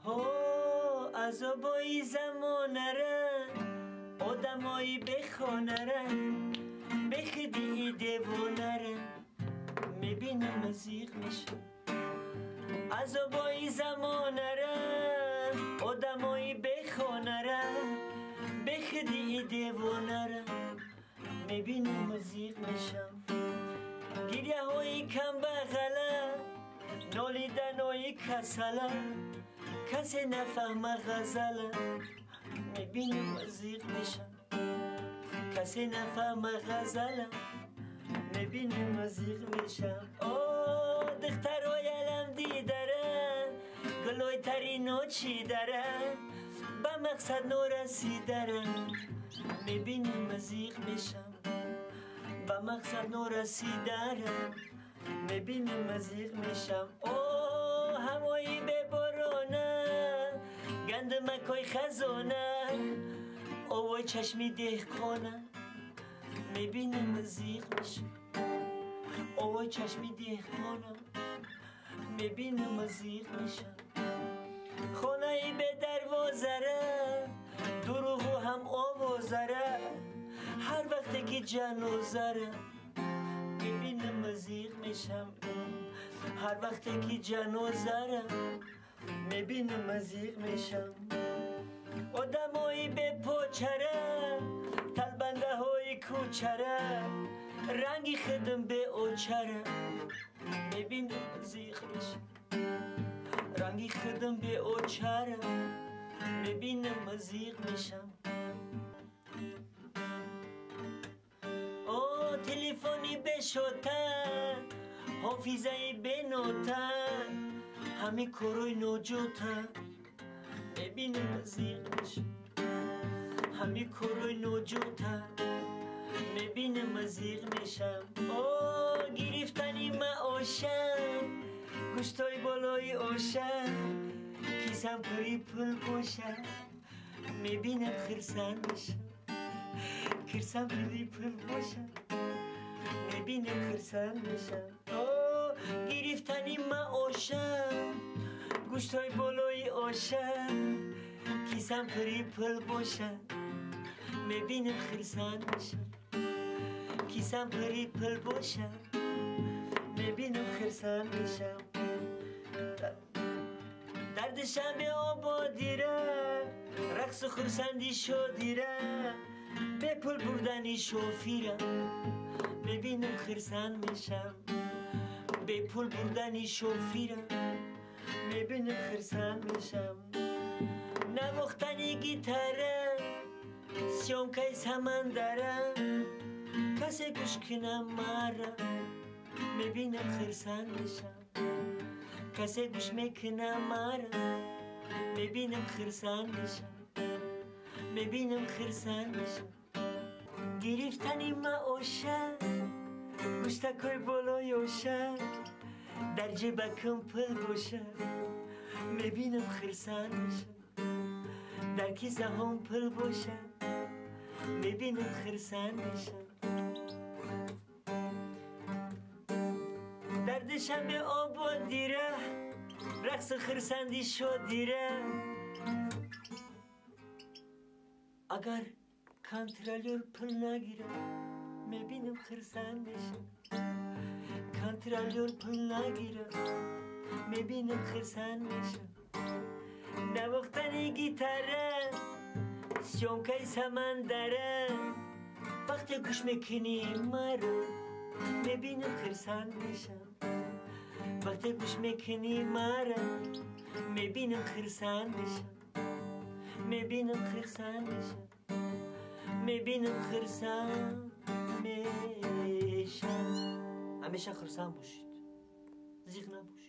ها عذابای زمانه را آدمایی بخانه را بخدی دیوانه را میبینم مزیق میشم. عذابای زمانه را آدمایی بخانه را بخدی دیوانه را میبینم مزیق میشم. گریه های کم بغله نالیدن های کسله کسی نفهمه غزله میبینم مزیق میشم. کسی نفهمه غزله میبینم مزیق میشم. آه دخترای علم دیدره گلوی ترین ها چی داره به مقصد نرسیدره میبینم مزیق میشم. به مقصد نرسیدره میبینم مزیق میشم. اوه هوایی به بارانه گند مکای خزانه اوه چشمی دهقانه میبینم مزیق میشم. اوه چشمی دهقانه میبینم مزیق میشم. خانه ای به دروازه دروغو هم آوازره هر وقتی که جنازه را میبینم مزیق میشم. هر وقتی که جنازه را میبینم مزیق میشم. آدمایی به پاچره تلبنده های کوچره رنگی خدم به اوچره میبینم مزیق میشم. رنگی خدم به اوچره میبینم مزیق میشم. تلفنی بشوتن حافظه بنوتن همه کروی نوجوتن میبینم مزیق میشم. همه کروی نوجوتن میبینم مزیق میشم. گرفتنی معاشن گوشتای بالای آشن کیسم پری پل باشن میبینم خرسند میشم. کیسم پری پل باشن میبینم خرسند میشم. گرفتنی معاشن گوشتای بالای آشن کیسم پری پل باشن میبینم خرسند میشم. کیسم پری پل باشن میبینم خرسند میشم. درد شب آبادی را رقص خرسندی شادی را به پل بردنی شوفی را میبینم خرسند میشم. به پل بردنی شوفی را میبینم خرسند میشم. نواختنی گیتاره سیانکای سمندره کسی گوش کنم مرا میبینم خرسند میشم. کسی گوش میکنه مرا میبینم خرسند میشم. میبینم خرسند میشم. گرفتنی معاشن گوشتکای بالای آشن در جیبکم پل باشه میبینم خرسند میشم. در کیسه هم پل باشه میبینم خرسند میشم. درد شب آبادی را رقص خرسندی شادی را اگر کنترلور پل نگیره میبینم خرسند میشم. کنترلور پل نگیره میبینم خرسند میشم. نواختنی گیتاره سیانکای سمندره وقتی گوش میکنی مرا میبینم خرسند میشم. وقتی گوش میکنی مرا میبینم خرسند میشم. میبینم خرسند میشم. میبینم خرسند میشم. همیشه خرسند باشید. زیغ نباشید.